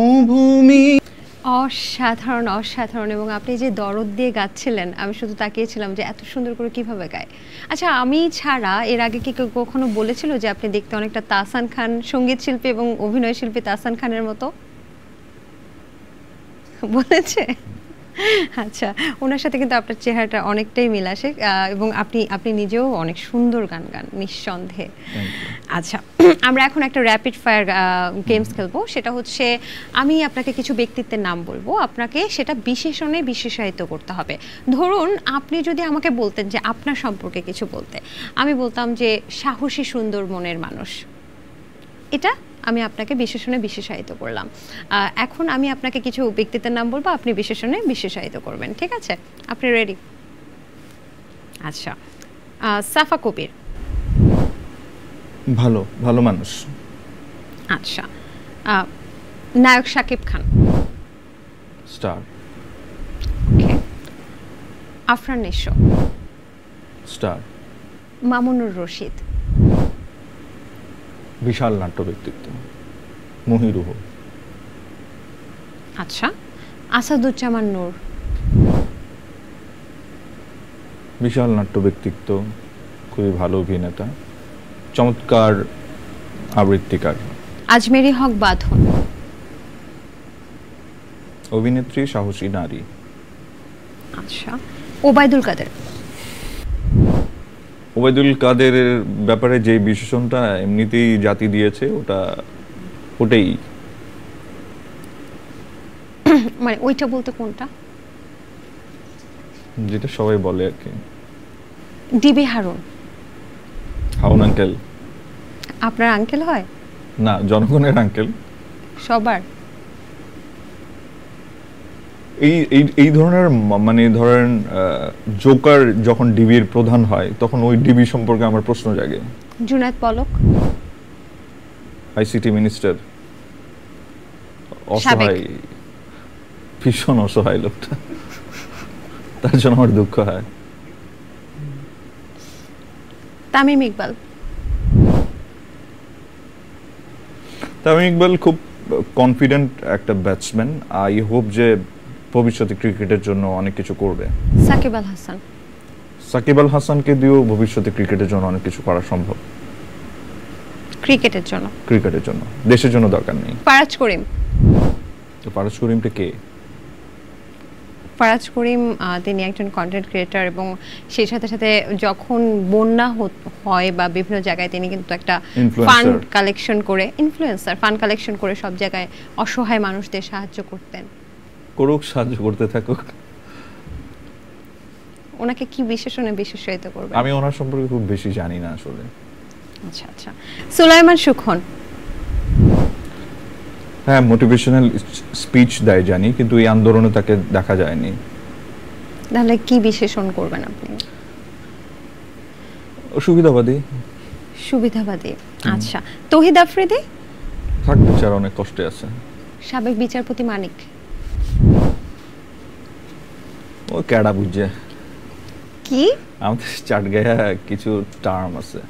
ভূমি অসাধারণ অসাধারণ এবং আপনি যে দরদ দিয়ে গাচ্ছিলেন আমি শুধু তাকিয়েছিলাম যে এত সুন্দর করে কিভাবে গায়। আচ্ছা, আমি ছাড়া এর আগে কি কেউ কখনো বলেছিল যে আপনি দেখতে অনেকটা তাহসান খান, সঙ্গীত শিল্পী এবং অভিনয় শিল্পী তাহসান খানের মতো? বলেছে? আচ্ছা, ওনার সাথে কিন্তু আপনার চেহারাটা অনেকটাই মিল আসে এবং আপনি নিজেও অনেক সুন্দর গান গান নিঃসন্দেহে। আচ্ছা, আমরা এখন একটা র্যাপিড ফায়ার গেমস খেলবো। সেটা হচ্ছে আমি আপনাকে কিছু ব্যক্তিত্বের নাম বলবো, আপনাকে সেটা বিশেষণে বিশেষায়িত করতে হবে। ধরুন আপনি যদি আমাকে বলতেন যে আপনার সম্পর্কে কিছু বলতে, আমি বলতাম যে সাহসী সুন্দর মনের মানুষ। এটা আমি আপনাকে বিশেষণে বিশেষায়িত করলাম। এখন আমি আপনাকে কিছু ব্যক্তিত্বের নাম বলবো, আপনি বিশেষণে বিশেষায়িত করবেন, ঠিক আছে? আপনি রেডি? আচ্ছা, সাফা কবির। ভালো ভালো মানুষ। আচ্ছা, নায়ক শাকিব খান। স্টার। ওকে। আফরান নিশো। স্টার। মামুনুর রশিদ। বিশাল নাট্য ব্যক্তিত্ব। মহিরুহ। আচ্ছা, আসাদুজ্জামান নূর। বিশাল নাট্য ব্যক্তিত্ব, খুবই ভালো অভিনেতা, চমৎকার আবৃত্তিকার। আজমেরি হক বাঁধন। অভিনেত্রী, সাহসী নারী। আচ্ছা, ওবায়দুল কাদের। ওবায়দুল কাদেরের ব্যাপারে যে বিশেষণটা এমনিতেই জাতি দিয়েছে ওটাই। মানে ওইটা বলতে কোনটা? যেটা সবাই বলে আর কি। ডিবি হারুন। হাউন আঙ্কেল। আপনার আঙ্কেল হয়? না, জনগণের আঙ্কেল। সবার? এই ধরনের মানে ধরেন জোকার যখন ডিবির প্রধান হয় তখন ওই ডিবি সম্পর্কে আমার প্রশ্ন জাগে। জুনায়েদ পলক। ICT minister. অসহায়, ভীষণ অসহায় লোকটা, তার জন্য আমার দুঃখ হয়। তামিম ইকবাল। তামিম ইকবাল খুব কনফিডেন্ট একটা ব্যাটসম্যান। আই হোপ যে ভবিষ্যতে ক্রিকেটের জন্য অনেক কিছু করবে। সাকিব আল হাসান। সাকিব আল হাসানকে দিয়েও ভবিষ্যতে ক্রিকেটের জন্য অনেক কিছু করা সম্ভব। ক্রিকেটের জন্য? ক্রিকেটের জন্য, দেশের জন্য দরকার নেই। ফারাজ করিম। তো ফারাজ করিমটা কে? ফারাজ করিম তিনি একজন কন্টেন্ট ক্রিয়েটর এবং সেই সাথে সাথে যখন বন্যা হয় বা বিভিন্ন জায়গায় তিনি কিন্তু একটা ফান্ড কালেকশন করে, ইনফ্লুয়েন্সার, ফান্ড কালেকশন করে সব জায়গায় অসহায় মানুষদের সাহায্য করতেন। করুক, সাহায্য করতে থাকুক। ওনাকে কি বিশেষণে বিশেষায়িত করবেন? আমি ওনার সম্পর্কে খুব বেশি জানি না আসলে। আচ্ছা আচ্ছা, সুলাইমান সুখন। হ্যাঁ, মোটিভেশনাল স্পিচ দেয় জানি, কিন্তু এই আন্দোলনে তাকে দেখা যায়নি। তাহলে কি বিশেষণ করবেন আপনি? সুবিধাবাদী। সুবিধাবাদী। আচ্ছা, তৌহিদ আফ্রিদি। থাক, বিচার অনেক কষ্টে আছে। সাবেক বিচারপতি মানিক। ও ক্যাডা বুঝছে কি? আমাদের চাটগায়া কিছু টার্ম আছে,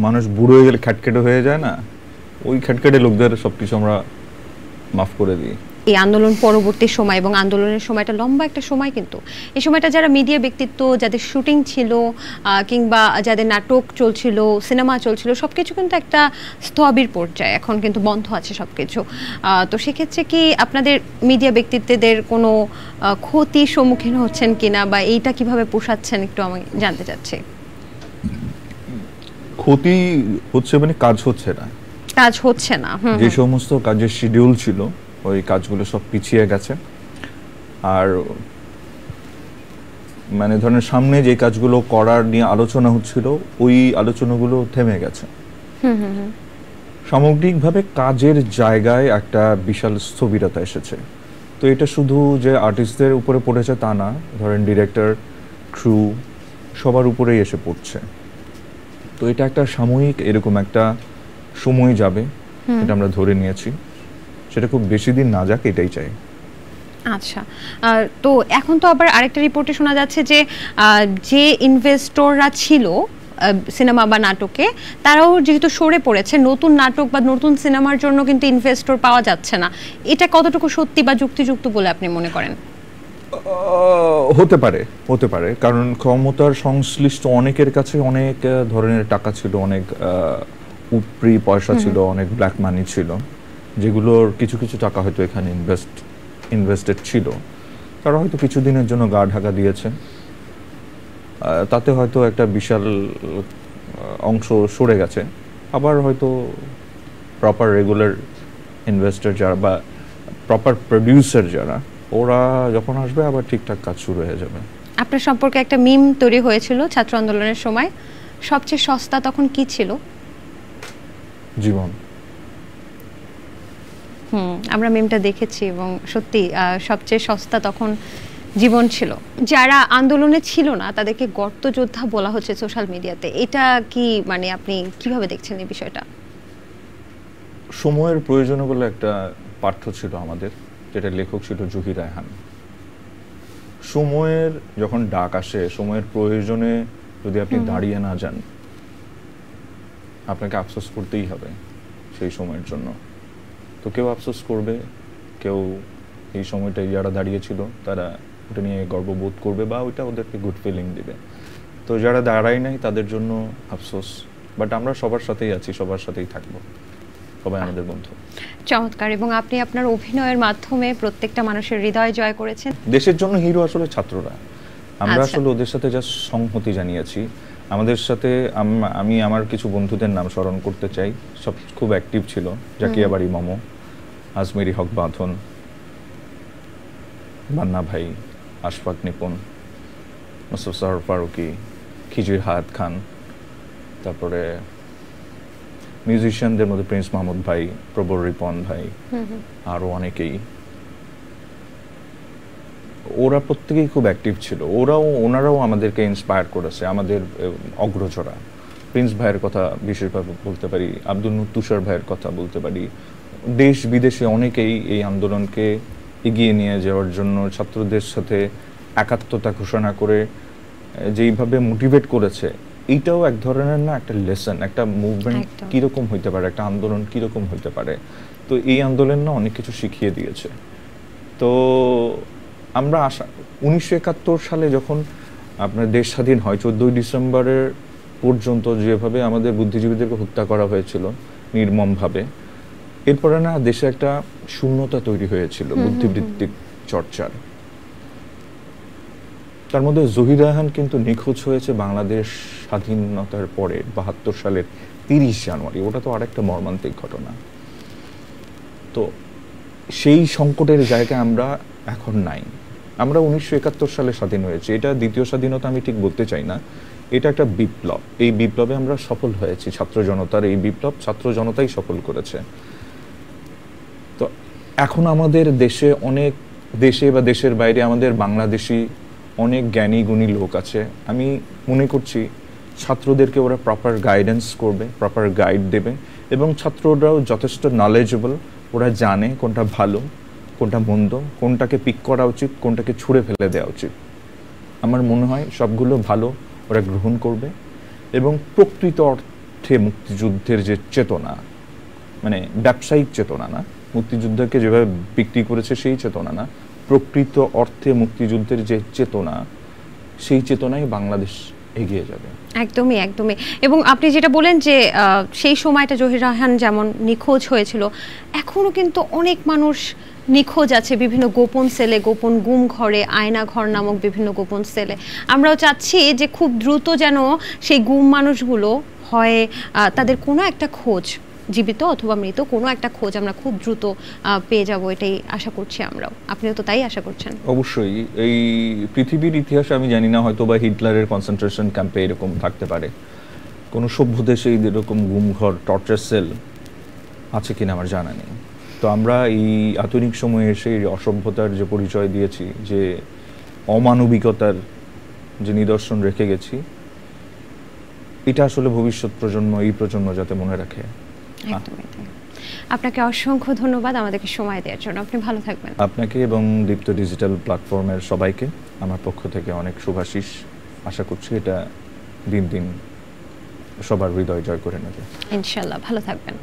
মানুষ বুড়ো হয়ে গেলে খ্যাটকেটে হয়ে যায় না, ওই খ্যাটকেটে লোকদের সবকিছু আমরা মাফ করে দিই। এই আন্দোলন পরবর্তী সময় এবং আন্দোলনের সময়টা লম্বা একটা সময়, কিন্তু এই সময়টা যারা মিডিয়া ব্যক্তিত্ব, যাদের শুটিং ছিল কিংবা যাদের নাটক চলছিল, সিনেমা চলছিল, সবকিছু কিন্তু একটা স্থবির পর্যায়ে, এখন কিন্তু বন্ধ আছে সবকিছু। তো সেক্ষেত্রে কি আপনাদের মিডিয়া ব্যক্তিত্বদের কোনো ক্ষতির সম্মুখীন হচ্ছেন কিনা বা এইটা কিভাবে পোষাচ্ছেন একটু আমি জানতে চাচ্ছি। ক্ষতি হচ্ছে মানে কাজ হচ্ছে না। কাজ হচ্ছে না। যে সমস্ত কাজের শিডিউল ছিল ওই কাজগুলো সব পিছিয়ে গেছে। আর মানে ধরেন সামনে যে কাজগুলো করার নিয়ে আলোচনা হচ্ছিল ওই আলোচনাগুলো থেমে গেছে। সামগ্রিকভাবে কাজের জায়গায় একটা বিশাল স্থবিরতা এসেছে। তো এটা শুধু যে আর্টিস্টদের উপরে পড়েছে তা না, ধরেন ডিরেক্টর, ক্রু, সবার উপরেই এসে পড়ছে। তো এটা একটা সাময়িক এরকম একটা সময় যাবে, এটা আমরা ধরে নিয়েছি। সেটা খুব বেশি দিন না যাক, এটাই চাই। আচ্ছা, তো এখন তো আবার আরেকটা রিপোর্টে শোনা যাচ্ছে যে যে ইনভেস্টররা ছিল সিনেমা বা নাটকে, তারাও যেহেতু সরে পড়েছে, নতুন নাটক বা নতুন সিনেমার জন্য কিন্তু ইনভেস্টর পাওয়া যাচ্ছে না। এটা কতটুকু সত্যি বা যুক্তিযুক্ত বলে আপনি মনে করেন? হতে পারে, কারণ ক্ষমতার সংশ্লিষ্ট অনেকের কাছে অনেক ধরনের টাকা ছিল, অনেক উপরি পয়সা ছিল, অনেক ব্ল্যাক মানি ছিল, যেগুলোর কিছু কিছু টাকা হয়তো এখানে ইনভেস্টেড ছিল। তারা হয়তো কিছুদিনের জন্য গা ঢাকা দিয়েছে, তাতে হয়তো একটা বিশাল অংশ সরে গেছে। আবার হয়তো প্রপার রেগুলার ইনভেস্টর যারা বা প্রপার প্রডিউসার যারা, ওরা যখন আসবে আবার ঠিকঠাক কাজ শুরু হয়ে যাবে। আপনার সম্পর্কে একটা মিম তৈরি হয়েছিল ছাত্র আন্দোলনের সময়, সবচেয়ে সস্তা তখন কি ছিল? জীবন। আমরা মিমটা দেখেছি এবং সত্যি সবচেয়ে সস্তা তখন জীবন ছিল। যারা আন্দোলনে ছিল না তাদেরকে গর্ত যোদ্ধা বলা হচ্ছে সোশ্যাল মিডিয়াতে, এটা কি মানে আপনি কিভাবে দেখছেন এই বিষয়টা? সময়ের প্রয়োজনে বলে একটা পাঠ্য ছিল আমাদের, যেটা লেখক ছিল জহির রায়হান। সময়ের যখন ডাক আসে, সময়ের প্রয়োজনে যদি আপনি দাঁড়িয়ে না যান, আপনাকে আফসোস করতেই হবে সেই সময়ের জন্য। তো কেউ আফসোস করবে, কেউ এই সময়টায় যারা দাঁড়িয়েছিল তারা ওটা নিয়ে গর্ববোধ করবে বা ওইটা ওদেরকে গুড ফিলিং দিবে। তো যারা দাঁড়ায় নাই তাদের জন্য আফসোস, বাট আমরা সবার সাথেই আছি, সবার সাথেই থাকবো, সবাই আমাদের বন্ধু। চমৎকার। এবং আপনি আপনার অভিনয়ের মাধ্যমে প্রত্যেকটা মানুষের হৃদয় জয় করেছেন। দেশের জন্য হিরো আসলে ছাত্ররা, আমরা আসলে ওদের সাথে যা সংহতি জানিয়েছি। আমাদের সাথে আমি আমার কিছু বন্ধুদের নাম স্মরণ করতে চাই, সব খুব অ্যাক্টিভ ছিল। জাকিয়া বাড়ি মমো, আজমেরি হক বাঁধন, বান্না ভাই, আশফাক নিপুন, মুস্তফা ফারুকি, খিজির হায়াত খান, তারপরে মিউজিশিয়ানদের মধ্যে প্রিন্স মাহমুদ ভাই, প্রবর রিপন ভাই, আরো অনেকেই। ওরা প্রত্যেকেই খুব অ্যাক্টিভ ছিল। ওনারাও আমাদেরকে ইন্সপায়ার করেছে, আমাদের অগ্রজরা। প্রিন্স ভাইয়ের কথা বিশেষভাবে বলতে পারি, আব্দুল নূর তুষার ভাইয়ের কথা বলতে পারি। দেশ বিদেশে অনেকেই এই আন্দোলনকে এগিয়ে নিয়ে যাওয়ার জন্য ছাত্রদের সাথে একাত্মতা ঘোষণা করে যেইভাবে মোটিভেট করেছে, এইটাও এক ধরনের না একটা লেসন, একটা মুভমেন্ট কিরকম হইতে পারে, একটা আন্দোলন কিরকম হইতে পারে। তো এই আন্দোলন না অনেক কিছু শিখিয়ে দিয়েছে। তো আমরা 1971 সালে যখন আপনার দেশ স্বাধীন হয়, 14ই ডিসেম্বরের পর্যন্ত যেভাবে আমাদের বুদ্ধিজীবীদেরকে হত্যা করা হয়েছিল নির্মমভাবে, এরপরে না দেশে একটা শূন্যতা তৈরি হয়েছিল বুদ্ধিবৃত্তিক চর্চার। তার মধ্যে জহির রায়হান কিন্তু নিখোঁজ হয়েছে বাংলাদেশ স্বাধীনতার পরে 72 সালের 30 জানুয়ারি। ওটা তো আরেকটা মর্মান্তিক ঘটনা। তো সেই সংকটের জায়গায় আমরা এখন নাই। আমরা 1971 সালে স্বাধীন হয়েছি, এটা দ্বিতীয় স্বাধীনতা আমি ঠিক বলতে চাই না, এটা একটা বিপ্লব। এই বিপ্লবে আমরা সফল হয়েছি, ছাত্র জনতার এই বিপ্লব ছাত্র জনতাই সফল করেছে। তো এখন আমাদের দেশে অনেক, দেশে বা দেশের বাইরে আমাদের বাংলাদেশি অনেক জ্ঞানী গুণী লোক আছে। আমি মনে করছি ছাত্রদেরকে ওরা প্রপার গাইডেন্স করবে, প্রপার গাইড দেবে, এবং ছাত্ররাও যথেষ্ট নলেজেবল। ওরা জানে কোনটা ভালো, কোনটা মন্দ, কোনটাকে পিক করা উচিত, কোনটাকে ছুঁড়ে ফেলে দেওয়া উচিত। আমার মনে হয় সবগুলো ভালো ওরা গ্রহণ করবে, এবং প্রকৃত অর্থে মুক্তিযুদ্ধের যে চেতনা, মানে ব্যবসায়িক চেতনা না, মুক্তিযুদ্ধকে যেভাবে বিক্রি করেছে সেই চেতনা না, প্রকৃত অর্থে মুক্তিযুদ্ধের যে চেতনা, সেই চেতনায় বাংলাদেশ এগিয়ে যাবে। একদমই একদমই। এবং আপনি যেটা বলেন যে সেই সময়টা জহির রায়হান যেমন নিখোঁজ হয়েছিল, এখনও কিন্তু অনেক মানুষ নিখোঁজ আছে বিভিন্ন গোপন সেলে, গোপন গুম ঘরে, আয়না ঘর নামক বিভিন্ন গোপন সেলে। আমরাও চাচ্ছি যে খুব দ্রুত যেন সেই গুম মানুষগুলো হয়, তাদের কোনো একটা খোঁজ, জীবিত অথবা মৃত কোনো একটা খোঁজ আমরা খুব দ্রুত পেয়ে যাব, এটাই আশা করছি আমরাও। আপনিও তো তাই আশা করছেন? অবশ্যই। এই পৃথিবীর ইতিহাসে আমি জানি না, হয়তো বা হিটলারের কনসেন্ট্রেশন ক্যাম্পে এরকম থাকতে পারে, কোনো সভ্য দেশে এরকম গুমঘর, টর্চার সেল আছে কিনা আমার জানা নেই। তো আমরা এই আধুনিক সময়ে এসে অসভ্যতার যে পরিচয় দিয়েছি, যে অমানবিকতার যে নিদর্শন রেখে গেছি, এটা আসলে ভবিষ্যৎ প্রজন্ম, এই প্রজন্ম যাতে মনে রাখে। আপনাকে অসংখ্য ধন্যবাদ আমাদেরকে সময় দেওয়ার জন্য। আপনি ভালো থাকবেন। আপনাকে এবং দীপ্ত ডিজিটাল প্ল্যাটফর্মের সবাইকে আমার পক্ষ থেকে অনেক শুভাশিস। আশা করছি এটা দিন দিন সবার হৃদয় জয় করে নেবে ইনশাআল্লাহ। ভালো থাকবেন।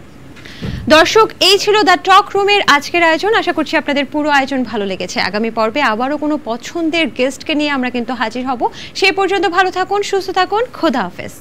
দর্শক, এই ছিল দ্য টক রুমের আজকের আয়োজন। আশা করছি আপনাদের পুরো আয়োজন ভালো লেগেছে। আগামী পর্বে আবারও কোনো পছন্দের গেস্টকে নিয়ে আমরা কিন্তু হাজির হব। সেই পর্যন্ত ভালো থাকুন, সুস্থ থাকুন। খোদা হাফেজ।